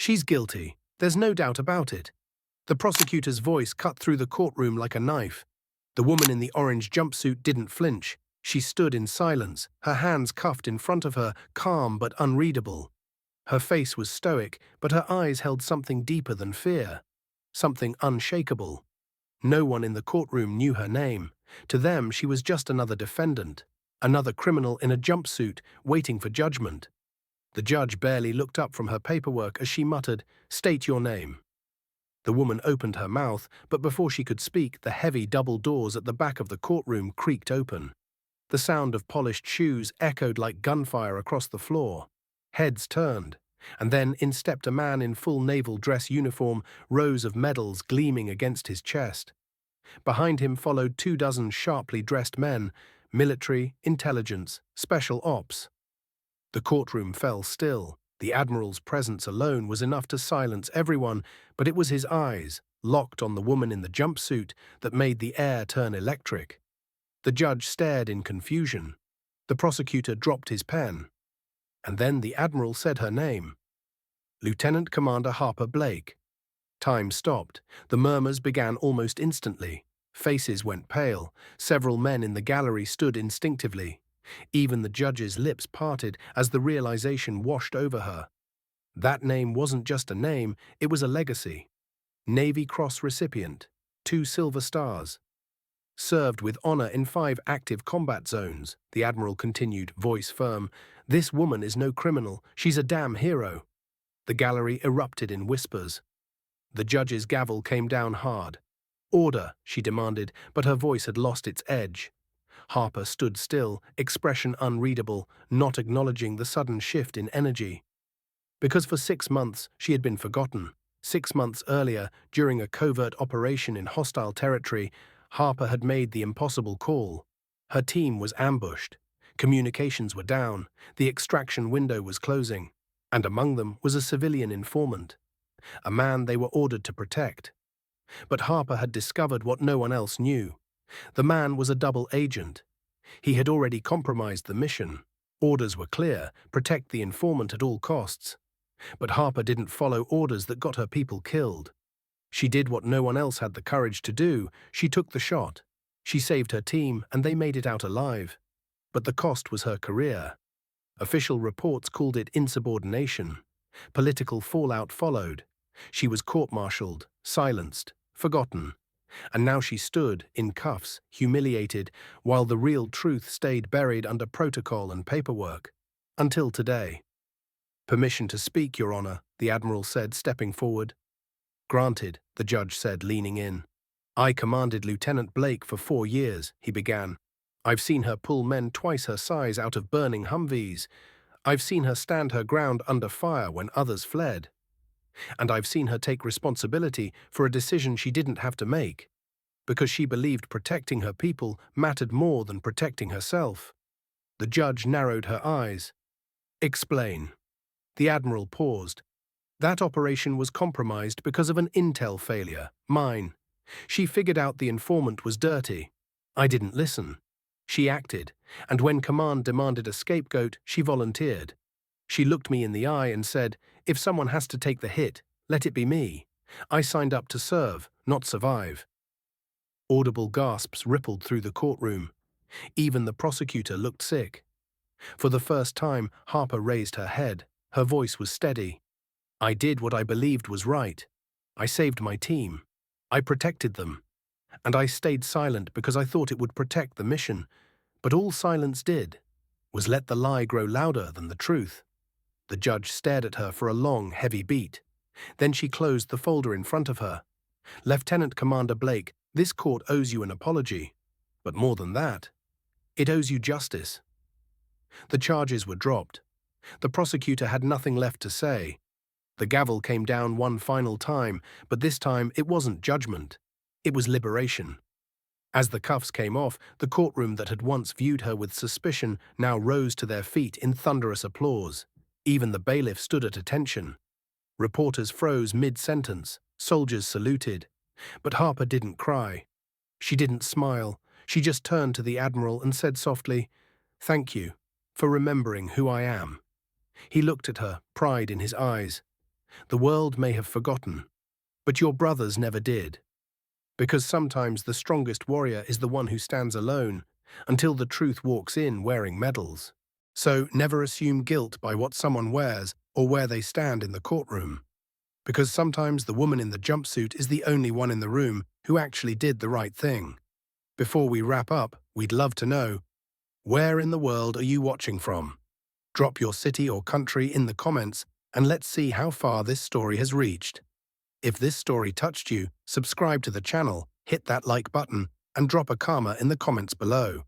She's guilty. There's no doubt about it. The prosecutor's voice cut through the courtroom like a knife. The woman in the orange jumpsuit didn't flinch. She stood in silence, her hands cuffed in front of her, calm but unreadable. Her face was stoic, but her eyes held something deeper than fear. Something unshakable. No one in the courtroom knew her name. To them, she was just another defendant, another criminal in a jumpsuit, waiting for judgment. The judge barely looked up from her paperwork as she muttered, "State your name." The woman opened her mouth, but before she could speak, the heavy double doors at the back of the courtroom creaked open. The sound of polished shoes echoed like gunfire across the floor. Heads turned, and then in stepped a man in full naval dress uniform, rows of medals gleaming against his chest. Behind him followed 24 sharply dressed men, military, intelligence, special ops. The courtroom fell still. The Admiral's presence alone was enough to silence everyone, but it was his eyes, locked on the woman in the jumpsuit, that made the air turn electric. The judge stared in confusion. The prosecutor dropped his pen. And then the Admiral said her name. Lieutenant Commander Harper Blake. Time stopped. The murmurs began almost instantly. Faces went pale. Several men in the gallery stood instinctively. Even the judge's lips parted as the realization washed over her. That name wasn't just a name, it was a legacy. Navy Cross recipient, 2 silver stars. Served with honor in 5 active combat zones, the Admiral continued, voice firm. This woman is no criminal, she's a damn hero. The gallery erupted in whispers. The judge's gavel came down hard. Order, she demanded, but her voice had lost its edge. Harper stood still, expression unreadable, not acknowledging the sudden shift in energy. Because for 6 months she had been forgotten. 6 months earlier, during a covert operation in hostile territory, Harper had made the impossible call. Her team was ambushed. Communications were down. The extraction window was closing. And among them was a civilian informant. A man they were ordered to protect. But Harper had discovered what no one else knew. The man was a double agent. He had already compromised the mission. Orders were clear, protect the informant at all costs. But Harper didn't follow orders that got her people killed. She did what no one else had the courage to do. She took the shot. She saved her team, and they made it out alive. But the cost was her career. Official reports called it insubordination. Political fallout followed. She was court-martialed, silenced, forgotten. And now she stood, in cuffs, humiliated, while the real truth stayed buried under protocol and paperwork. Until today. "Permission to speak, Your Honor," the Admiral said, stepping forward. "Granted," the judge said, leaning in. "I commanded Lieutenant Blake for 4 years," he began. "I've seen her pull men twice her size out of burning Humvees. I've seen her stand her ground under fire when others fled. And I've seen her take responsibility for a decision she didn't have to make, because she believed protecting her people mattered more than protecting herself." The judge narrowed her eyes. "Explain." The Admiral paused. "That operation was compromised because of an intel failure, mine. She figured out the informant was dirty. I didn't listen. She acted, and when command demanded a scapegoat, she volunteered. She looked me in the eye and said, 'If someone has to take the hit, let it be me. I signed up to serve, not survive.'" Audible gasps rippled through the courtroom. Even the prosecutor looked sick. For the first time, Harper raised her head. Her voice was steady. "I did what I believed was right. I saved my team. I protected them. And I stayed silent because I thought it would protect the mission. But all silence did was let the lie grow louder than the truth." The judge stared at her for a long, heavy beat. Then she closed the folder in front of her. "Lieutenant Commander Blake, this court owes you an apology. But more than that, it owes you justice." The charges were dropped. The prosecutor had nothing left to say. The gavel came down one final time, but this time it wasn't judgment. It was liberation. As the cuffs came off, the courtroom that had once viewed her with suspicion now rose to their feet in thunderous applause. Even the bailiff stood at attention. Reporters froze mid-sentence. Soldiers saluted. But Harper didn't cry. She didn't smile. She just turned to the Admiral and said softly, "Thank you for remembering who I am." He looked at her, pride in his eyes. The world may have forgotten, but your brothers never did. Because sometimes the strongest warrior is the one who stands alone, until the truth walks in wearing medals. So never assume guilt by what someone wears or where they stand in the courtroom. Because sometimes the woman in the jumpsuit is the only one in the room who actually did the right thing. Before we wrap up, we'd love to know, where in the world are you watching from? Drop your city or country in the comments and let's see how far this story has reached. If this story touched you, subscribe to the channel, hit that like button, and drop a karma in the comments below.